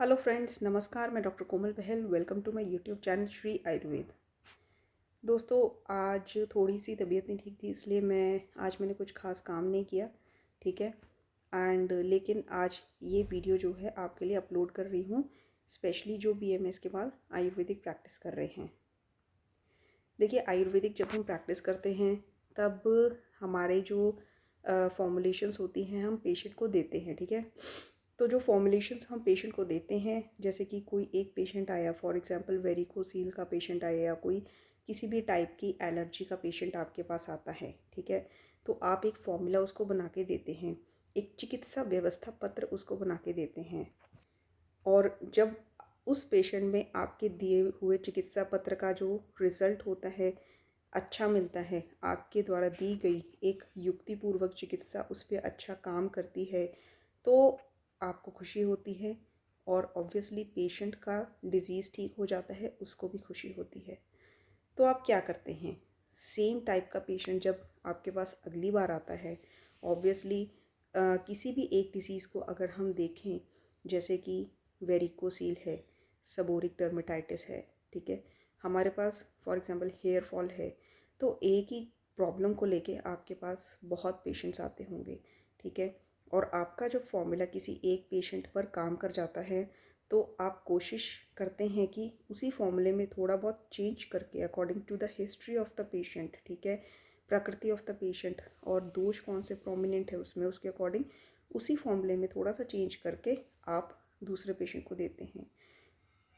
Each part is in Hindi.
हेलो फ्रेंड्स, नमस्कार। मैं doctor Komal Bahl. Welcome to my YouTube channel Shri Ayurveda. दोस्तों, आज थोड़ी सी तबीयत नहीं ठीक थी, इसलिए आज मैंने कुछ खास काम नहीं किया। ठीक है। लेकिन आज ये वीडियो जो है आपके लिए अपलोड कर रही हूँ, स्पेशली जो बीएमएस के बाद आयुर्वेदिक प्रैक्टिस कर रहे हैं। देखिए, आयुर्वेदिक जब हम प्रैक्टिस करते हैं तब हमारे जो फॉर्मुलेशंस होती हैं हम पेशेंट को देते हैं। ठीक है। तो जो फॉर्मुलेशंस हम पेशेंट को देते हैं, जैसे कि कोई एक पेशेंट आया, फॉर एग्जांपल वेरिकोसील का पेशेंट आया या कोई किसी भी टाइप की एलर्जी का पेशेंट आपके पास आता है। ठीक है। तो आप एक फॉर्मूला उसको बना के देते हैं, एक चिकित्सा व्यवस्था पत्र उसको बना के देते हैं। और जब उस पेशेंट में आपके दिए हुए चिकित्सा पत्र का जो रिज़ल्ट होता है अच्छा मिलता है, आपके द्वारा दी गई एक युक्तिपूर्वक चिकित्सा उस पर अच्छा काम करती है, तो आपको खुशी होती है। और ऑब्वियसली पेशेंट का डिज़ीज़ ठीक हो जाता है, उसको भी खुशी होती है। तो आप क्या करते हैं, सेम टाइप का पेशेंट जब आपके पास अगली बार आता है, ऑब्वियसली किसी भी एक डिसीज़ को अगर हम देखें, जैसे कि वेरिकोसील है, सबोरिक डर्मेटाइटिस है, ठीक है, हमारे पास फॉर एग्जांपल हेयर फॉल है, तो एक ही प्रॉब्लम को लेके आपके पास बहुत पेशेंट्स आते होंगे। ठीक है। और आपका जब फॉर्मूला किसी एक पेशेंट पर काम कर जाता है, तो आप कोशिश करते हैं कि उसी फॉर्मूले में थोड़ा बहुत चेंज करके according to the history of the patient, ठीक है, प्रकृति ऑफ द पेशेंट और दोष कौन से प्रोमिनेंट है उसमें, उसके अकॉर्डिंग उसी फॉर्मूले में थोड़ा सा चेंज करके आप दूसरे पेशेंट को देते हैं।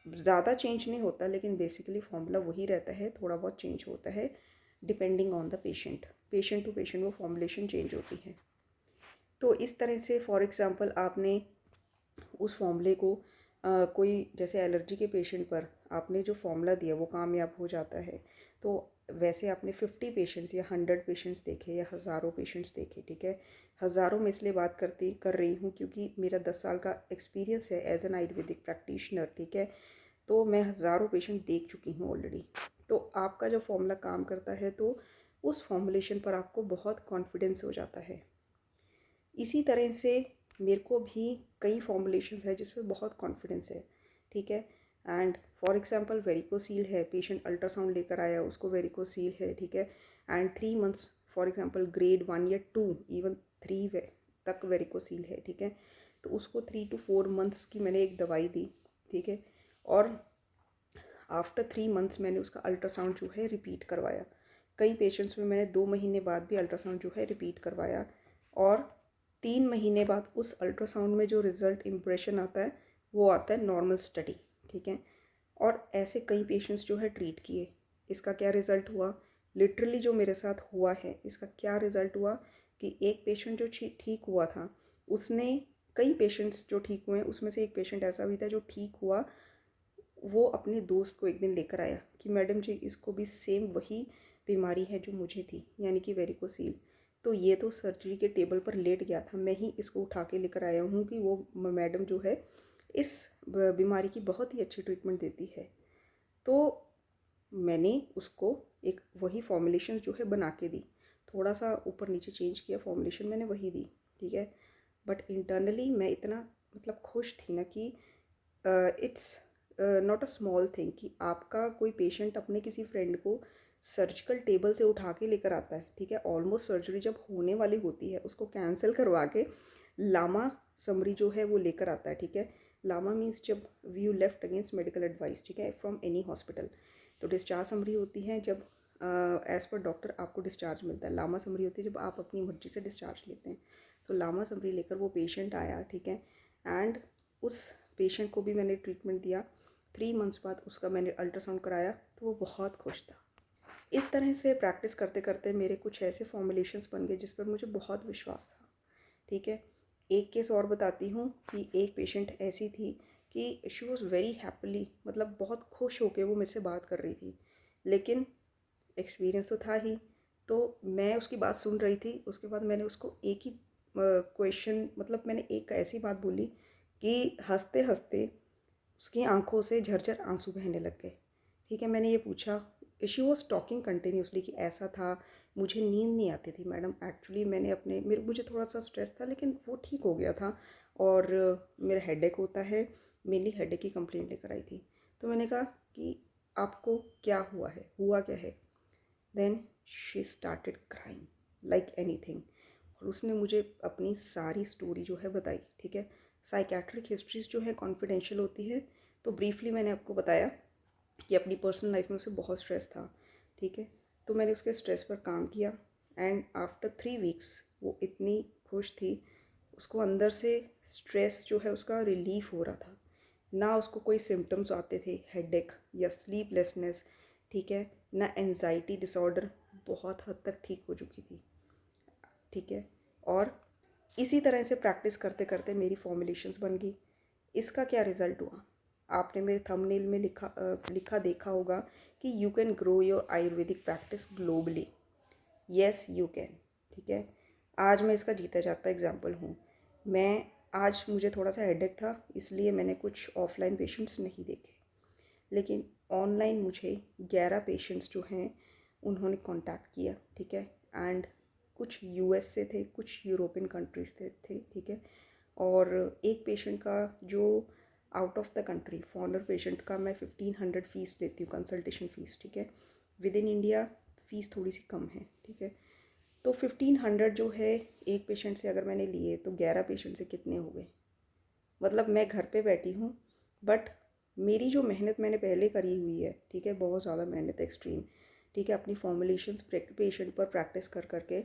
ज़्यादा चेंज नहीं होता, लेकिन बेसिकली फॉर्मूला वही रहता है, थोड़ा बहुत चेंज होता है depending on the patient. Patient to patient वो फॉर्मुलेशन चेंज होती है। तो इस तरह से फॉर एग्ज़ाम्पल आपने उस फॉर्मूले को कोई जैसे एलर्जी के पेशेंट पर आपने जो फॉर्मूला दिया वो कामयाब हो जाता है, तो वैसे आपने 50 पेशेंट्स या 100 पेशेंट्स देखे या हज़ारों पेशेंट्स देखे। ठीक है। हज़ारों में इसलिए बात कर रही हूँ क्योंकि मेरा 10 साल का एक्सपीरियंस है एज एन आयुर्वेदिक प्रैक्टिशनर। ठीक है। तो मैं हज़ारों पेशेंट देख चुकी हूँ ऑलरेडी। तो आपका जो फॉर्मूला काम करता है, तो उस फॉर्मुलेशन पर आपको बहुत कॉन्फिडेंस हो जाता है। इसी तरह से मेरे को भी कई फॉर्मुलेशंस है जिसमें बहुत कॉन्फिडेंस है। ठीक है। एंड फॉर एग्जांपल वेरिकोसील है, पेशेंट अल्ट्रासाउंड लेकर आया, उसको वेरिकोसील है। ठीक है। And 3 months for example grade 1 या 2 इवन 3 तक वेरिकोसील है। ठीक है। तो उसको 3 to 4 मंथ्स की मैंने एक दवाई दी। ठीक है। और आफ्टर 3 मंथ्स मैंने उसका अल्ट्रासाउंड जो है रिपीट करवाया। कई पेशेंट्स में मैंने 2 महीने बाद भी अल्ट्रासाउंड जो है रिपीट करवाया। और 3 महीने बाद उस अल्ट्रासाउंड में जो रिज़ल्ट इम्प्रेशन आता है वो आता है नॉर्मल स्टडी। ठीक है। और ऐसे कई पेशेंट्स जो है ट्रीट किए। इसका क्या रिज़ल्ट हुआ, लिटरली जो मेरे साथ हुआ है, इसका क्या रिज़ल्ट हुआ कि एक पेशेंट जो ठीक हुआ था, उसने कई पेशेंट्स जो ठीक हुए हैं उसमें से एक पेशेंट ऐसा भी था जो ठीक हुआ, वो अपने दोस्त को एक दिन लेकर आया कि मैडम जी इसको भी सेम वही बीमारी है जो मुझे थी, यानी कि वेरिकोसील। तो ये तो सर्जरी के टेबल पर लेट गया था, मैं ही इसको उठा के लेकर आया हूँ कि वो मैडम जो है इस बीमारी की बहुत ही अच्छी ट्रीटमेंट देती है। तो मैंने उसको एक वही फॉर्मुलेशन जो है बना के दी, थोड़ा सा ऊपर नीचे चेंज किया, फॉर्मुलेशन मैंने वही दी। ठीक है। बट इंटरनली मैं इतना मतलब खुश थी ना कि it's not a small thing कि आपका कोई पेशेंट अपने किसी फ्रेंड को सर्जिकल टेबल से उठा के लेकर आता है। ठीक है। ऑलमोस्ट सर्जरी जब होने वाली होती है उसको कैंसिल करवा के लामा समरी जो है वो लेकर आता है। ठीक है। लामा मीन्स जब you left against medical advice, ठीक है, फ्रॉम एनी हॉस्पिटल। तो डिस्चार्ज समरी होती है जब एज़ पर डॉक्टर आपको डिस्चार्ज मिलता है। लामा समरी होती है जब आप अपनी मर्जी से डिस्चार्ज लेते हैं। तो लामा समरी लेकर वो पेशेंट आया। ठीक है। एंड उस पेशेंट को भी मैंने ट्रीटमेंट दिया। 3 मंथ्स बाद उसका मैंने अल्ट्रासाउंड कराया तो वो बहुत खुश था। इस तरह से प्रैक्टिस करते करते मेरे कुछ ऐसे फॉर्मुलेशंस बन गए जिस पर मुझे बहुत विश्वास था। ठीक है। एक केस और बताती हूँ कि एक पेशेंट ऐसी थी कि शी वॉज़ वेरी हैप्पीली, मतलब बहुत खुश होकर वो मेरे से बात कर रही थी, लेकिन एक्सपीरियंस तो था ही। तो मैं उसकी बात सुन रही थी, उसके बाद मैंने उसको एक ही क्वेश्चन, मतलब मैंने एक ऐसी बात बोली कि हंसते हंसते उसकी आंखों से झरझर आंसू बहने लग गए। ठीक है। मैंने ये पूछा, शी वॉज टॉकिंग कंटिन्यूसली कि ऐसा था, मुझे नींद नहीं आती थी मैडम, एक्चुअली मैंने अपने मुझे थोड़ा सा स्ट्रेस था लेकिन वो ठीक हो गया था, और मेरा हेडेक होता है मेनली हेडेक की कंप्लेंट लेकर आई थी। तो मैंने कहा कि आपको क्या हुआ है, हुआ क्या है। Then she started crying like anything, और उसने मुझे अपनी सारी स्टोरी जो है बताई, ठीक है। साइकेट्रिक हिस्ट्रीज जो है कॉन्फिडेंशियल होती है, तो ब्रीफली मैंने आपको बताया कि अपनी पर्सनल लाइफ में उसे बहुत स्ट्रेस था, ठीक है। तो मैंने उसके स्ट्रेस पर काम किया एंड आफ्टर 3 वीक्स वो इतनी खुश थी, उसको अंदर से स्ट्रेस जो है उसका रिलीफ हो रहा था, ना उसको कोई सिम्टम्स आते थे हेडेक या स्लीपलेसनेस, ठीक है, ना एंजाइटी डिसऑर्डर, बहुत हद तक ठीक हो चुकी थी, ठीक है। और इसी तरह से प्रैक्टिस करते करते मेरी फॉर्मुलेशंस बन गई। इसका क्या रिज़ल्ट हुआ, आपने मेरे थंबनेल में लिखा देखा होगा कि you can grow your Ayurvedic practice globally. Yes you can, ठीक है। आज मैं इसका जीता जागता एग्जाम्पल हूँ। मैं आज मुझे थोड़ा सा हेडेक था, इसलिए मैंने कुछ ऑफलाइन पेशेंट्स नहीं देखे, लेकिन ऑनलाइन मुझे 11 पेशेंट्स जो हैं उन्होंने कांटेक्ट किया, ठीक है। एंड कुछ यूएस से थे, कुछ यूरोपियन कंट्रीज से थे, ठीक है। और एक पेशेंट का जो out of the country foreigner patient का मैं 1500 फ़ीस लेती हूँ कंसल्टेशन फ़ीस, ठीक है। विद इन इंडिया फ़ीस थोड़ी सी कम है, ठीक है। तो 1500 जो है एक पेशेंट से अगर मैंने लिए तो 11 पेशेंट से कितने हो गए। मतलब मैं घर पे बैठी हूँ, बट मेरी जो मेहनत मैंने पहले करी हुई है, ठीक है, बहुत ज़्यादा मेहनत एक्सट्रीम, ठीक है, अपनी फॉर्मुलेशंस पेशेंट पर प्रैक्टिस कर करके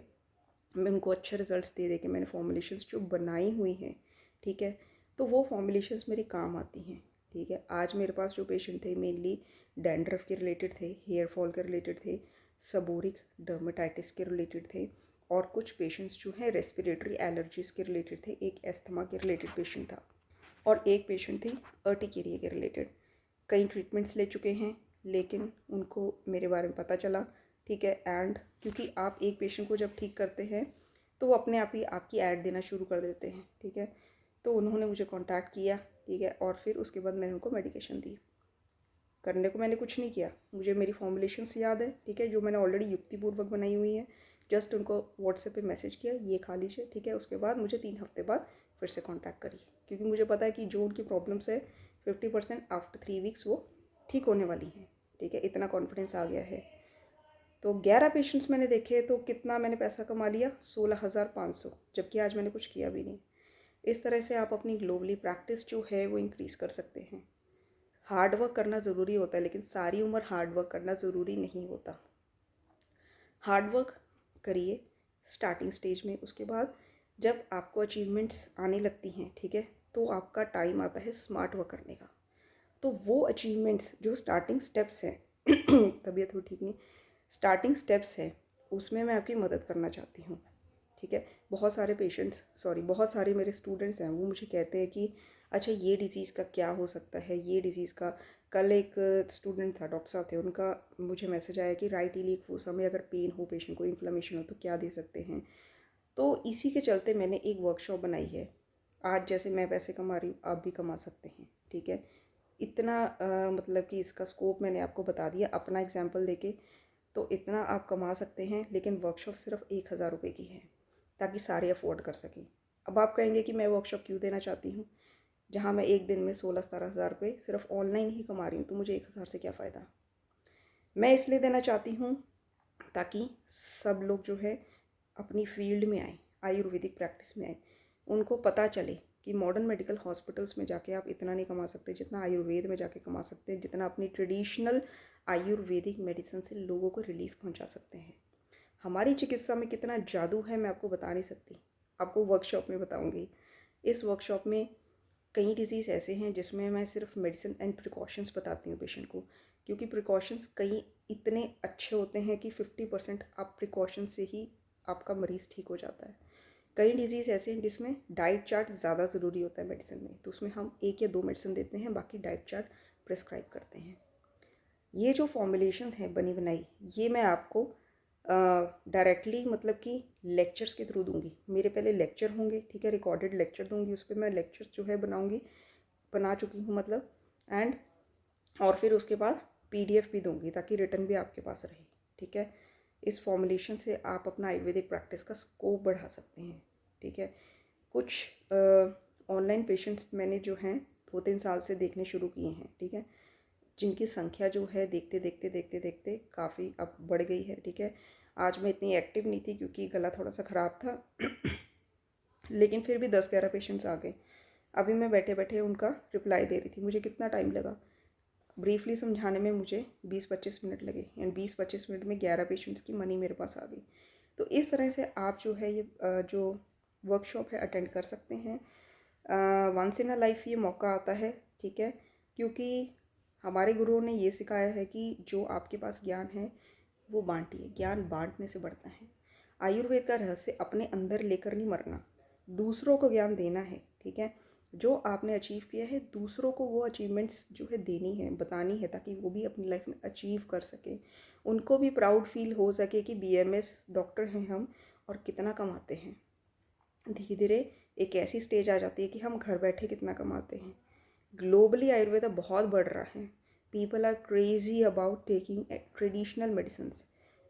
मैं उनको अच्छे रिजल्ट्स दे दे के मैंने फॉर्मुलेशंस जो बनाई हुई हैं, ठीक है, तो वो फॉर्मुलेशंस मेरी काम आती हैं, ठीक है। आज मेरे पास जो पेशेंट थे मेनली डैंड्रफ के रिलेटेड थे, हेयर फॉल के रिलेटेड थे, सबोरिक डर्मेटाइटिस के रिलेटेड थे, और कुछ पेशेंट्स जो हैं रेस्पिरेटरी एलर्जीज़ के रिलेटेड थे, एक एस्थमा के रिलेटेड पेशेंट था, और एक पेशेंट थी अर्टिकेरिया के रिलेटेड। कई ट्रीटमेंट्स ले चुके हैं, लेकिन उनको मेरे बारे में पता चला, ठीक है। एंड क्योंकि आप एक पेशेंट को जब ठीक करते हैं तो वो अपने आप ही आपकी ऐड देना शुरू कर देते हैं, ठीक है। तो उन्होंने मुझे कांटेक्ट किया, ठीक है, और फिर उसके बाद मैंने उनको मेडिकेशन दी। करने को मैंने कुछ नहीं किया, मुझे मेरी फॉर्मुलेशंस याद है, ठीक है, जो मैंने ऑलरेडी युक्तिपूर्वक बनाई हुई है। जस्ट उनको व्हाट्सएप पे मैसेज किया ये खा लीजिए, ठीक है। उसके बाद मुझे 3 हफ्ते बाद फिर से कांटेक्ट करी, क्योंकि मुझे पता है कि जो उनकी प्रॉब्लम्स है 50% आफ्टर 3 वीक्स वो ठीक होने वाली हैं, ठीक है। इतना कॉन्फिडेंस आ गया है। तो 11 पेशेंट्स मैंने देखे, तो कितना मैंने पैसा कमा लिया, 16,500, जबकि आज मैंने कुछ किया भी नहीं। इस तरह से आप अपनी ग्लोबली प्रैक्टिस जो है वो इंक्रीज़ कर सकते हैं। हार्ड वर्क करना ज़रूरी होता है, लेकिन सारी उम्र हार्ड वर्क करना ज़रूरी नहीं होता। हार्ड वर्क करिए स्टार्टिंग स्टेज में, उसके बाद जब आपको अचीवमेंट्स आने लगती हैं, ठीक है, तो आपका टाइम आता है स्मार्ट वर्क करने का। तो वो अचीवमेंट्स जो स्टार्टिंग स्टेप्स हैं तबीयत हो ठीक नहीं, स्टार्टिंग स्टेप्स हैं, उसमें मैं आपकी मदद करना चाहती हूँ, ठीक है। बहुत सारे मेरे स्टूडेंट्स हैं, वो मुझे कहते हैं कि अच्छा ये डिज़ीज़ का क्या हो सकता है, ये डिज़ीज़ का। कल एक स्टूडेंट था, डॉक्टर साहब थे, उनका मुझे मैसेज आया कि राइट इलियक फोसा में अगर पेन हो, पेशेंट को इन्फ्लेमेशन हो, तो क्या दे सकते हैं। तो इसी के चलते मैंने एक वर्कशॉप बनाई है। आज जैसे मैं पैसे कमा रही हूँ, आप भी कमा सकते हैं, ठीक है। इतना मतलब कि इसका स्कोप मैंने आपको बता दिया अपना एग्जांपल देके। तो इतना आप कमा सकते हैं, लेकिन वर्कशॉप सिर्फ 1,000 रुपये की है, ताकि सारे अफोर्ड कर सकें। अब आप कहेंगे कि मैं वर्कशॉप क्यों देना चाहती हूँ, जहाँ मैं एक दिन में 16-17 हज़ार रुपये सिर्फ ऑनलाइन ही कमा रही हूँ, तो मुझे 1,000 से क्या फ़ायदा। मैं इसलिए देना चाहती हूँ ताकि सब लोग जो है अपनी फील्ड में आए, आयुर्वेदिक प्रैक्टिस में आए, उनको पता चले कि मॉडर्न मेडिकल हॉस्पिटल्स में जाके आप इतना नहीं कमा सकते जितना आयुर्वेद में जाके कमा सकते हैं, जितना अपनी ट्रेडिशनल आयुर्वेदिक मेडिसिन से लोगों को रिलीफ पहुंचा सकते हैं। हमारी चिकित्सा में कितना जादू है मैं आपको बता नहीं सकती, आपको वर्कशॉप में बताऊंगी। इस वर्कशॉप में कई डिज़ीज़ ऐसे हैं जिसमें मैं सिर्फ मेडिसिन एंड प्रिकॉशंस बताती हूँ पेशेंट को, क्योंकि प्रिकॉशंस कई इतने अच्छे होते हैं कि 50% आप प्रिकॉशन से ही आपका मरीज़ ठीक हो जाता है। कई डिज़ीज़ ऐसे हैं जिसमें डाइट चार्ट ज़्यादा ज़रूरी होता है मेडिसिन में, तो उसमें हम 1 या 2 मेडिसिन देते हैं, बाकी डाइट चार्ट प्रिस्क्राइब करते हैं। ये जो फॉर्मुलेशंस हैं बनी बनाई, ये मैं आपको डायरेक्टली मतलब कि लेक्चर्स के थ्रू दूंगी। मेरे पहले लेक्चर होंगे, ठीक है, रिकॉर्डेड लेक्चर दूंगी, उस पर मैं लेक्चर्स जो है बनाऊंगी, बना चुकी हूँ मतलब। एंड और फिर उसके बाद पीडीएफ भी दूंगी ताकि रिटर्न भी आपके पास रहे, ठीक है। इस फॉर्मुलेशन से आप अपना आयुर्वेदिक प्रैक्टिस का स्कोप बढ़ा सकते हैं, ठीक है। कुछ ऑनलाइन पेशेंट्स मैंने जो हैं 2-3 साल से देखने शुरू किए हैं, ठीक है, जिनकी संख्या जो है देखते देखते देखते देखते काफ़ी अब बढ़ गई है, ठीक है। आज मैं इतनी एक्टिव नहीं थी क्योंकि गला थोड़ा सा ख़राब था लेकिन फिर भी 10-11 पेशेंट्स आ गए। अभी मैं बैठे बैठे उनका रिप्लाई दे रही थी। मुझे कितना टाइम लगा ब्रीफली समझाने में, मुझे 20-25 मिनट लगे, एंड 20-25 मिनट में 11 पेशेंट्स की मनी मेरे पास आ गई। तो इस तरह से आप जो है ये जो वर्कशॉप है अटेंड कर सकते हैं। वंस इन अ लाइफ ये मौका आता है, ठीक है, क्योंकि हमारे गुरुओं ने ये सिखाया है कि जो आपके पास ज्ञान है वो बांटिए, ज्ञान बांटने से बढ़ता है। आयुर्वेद का रहस्य अपने अंदर लेकर नहीं मरना, दूसरों को ज्ञान देना है, ठीक है। जो आपने अचीव किया है दूसरों को वो अचीवमेंट्स जो है देनी है, बतानी है, ताकि वो भी अपनी लाइफ में अचीव कर सके, उनको भी प्राउड फील हो सके कि बीएमएस डॉक्टर हैं हम और कितना कमाते हैं। धीरे धीरे एक ऐसी स्टेज आ जाती है कि हम घर बैठे कितना कमाते हैं। ग्लोबली आयुर्वेद बहुत बढ़ रहा है। People are crazy about taking traditional medicine,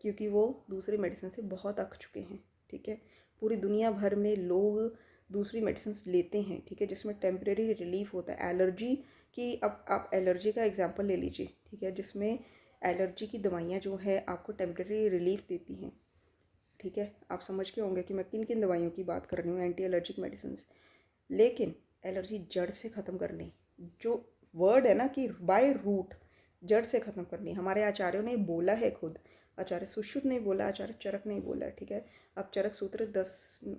क्योंकि वो दूसरी मेडिसिन से बहुत अक चुके हैं, ठीक है। पूरी दुनिया भर में लोग दूसरी मेडिसिन लेते हैं, ठीक है, जिसमें टेम्परेरी रिलीफ होता है। एलर्जी की, अब आप एलर्जी का एग्जांपल ले लीजिए, ठीक है, जिसमें एलर्जी की दवाइयाँ जो है आपको टेम्परेरी रिलीफ देती हैं, ठीक है। आप समझ के होंगे कि मैं किन किन दवाइयों की बात कर रही हूँ, एंटी एलर्जिक मेडिसिन। लेकिन एलर्जी जड़ से ख़त्म करनी, जो वर्ड है ना कि बाय रूट, जड़ से ख़त्म करनी, हमारे आचार्यों ने बोला है खुद। आचार्य सुश्रुत ने बोला, आचार्य चरक ने बोला, ठीक है। अब चरक सूत्र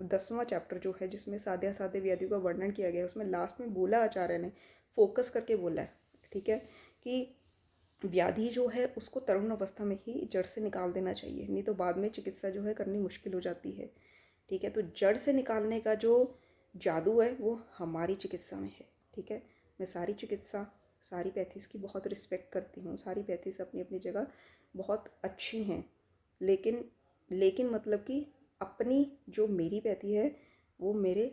10वां चैप्टर जो है, जिसमें साध्या साध्य व्याधियों का वर्णन किया गया है, उसमें लास्ट में बोला आचार्य ने, फोकस करके बोला है, ठीक है, कि व्याधि जो है उसको तरुण अवस्था में ही जड़ से निकाल देना चाहिए, नहीं तो बाद में चिकित्सा जो है करनी मुश्किल हो जाती है, ठीक है। तो जड़ से निकालने का जो जादू है वो हमारी चिकित्सा में है, ठीक है। मैं सारी चिकित्सा, सारी पैथीज़ की बहुत रिस्पेक्ट करती हूँ। सारी पैथीज़ अपनी अपनी जगह बहुत अच्छी हैं, लेकिन मतलब कि अपनी जो मेरी पैथी है वो मेरे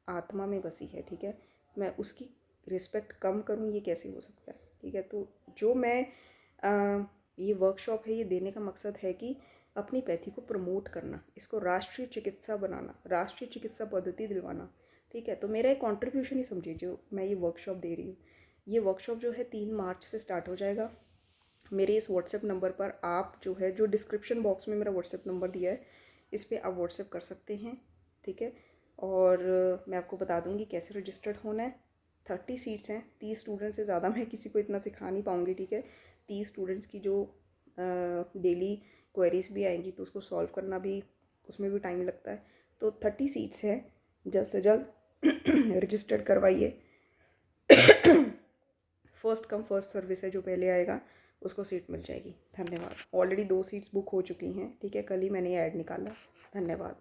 आत्मा में बसी है, ठीक है। मैं उसकी रिस्पेक्ट कम करूँ, ये कैसे हो सकता है, ठीक है। तो जो मैं ये वर्कशॉप है ये देने का मकसद है कि अपनी पैथी को प्रमोट करना, इसको राष्ट्रीय चिकित्सा बनाना, राष्ट्रीय चिकित्सा पद्धति दिलवाना, ठीक है। तो मेरा एक कॉन्ट्रीब्यूशन ही समझिए जो मैं ये वर्कशॉप दे रही हूँ। ये वर्कशॉप जो है 3 मार्च से स्टार्ट हो जाएगा। मेरे इस व्हाट्सएप नंबर पर आप जो है, जो डिस्क्रिप्शन बॉक्स में मेरा व्हाट्सएप नंबर दिया है, इस पर आप व्हाट्सएप कर सकते हैं, ठीक है। और मैं आपको बता दूंगी कैसे रजिस्टर्ड होना है। 30 सीट्स हैं, 30 स्टूडेंट्स से ज़्यादा मैं किसी को इतना सिखा नहीं पाऊँगी, ठीक है। 30 स्टूडेंट्स की जो डेली क्वेरीज भी आएंगी तो उसको सॉल्व करना भी, उसमें भी टाइम लगता है। तो 30 सीट्स हैं, जल्द से जल्द रजिस्टर्ड करवाइए। फर्स्ट कम फर्स्ट सर्विस है, जो पहले आएगा उसको सीट मिल जाएगी। धन्यवाद। ऑलरेडी 2 सीट्स बुक हो चुकी हैं, ठीक है, कल ही मैंने ये ऐड निकाला। धन्यवाद।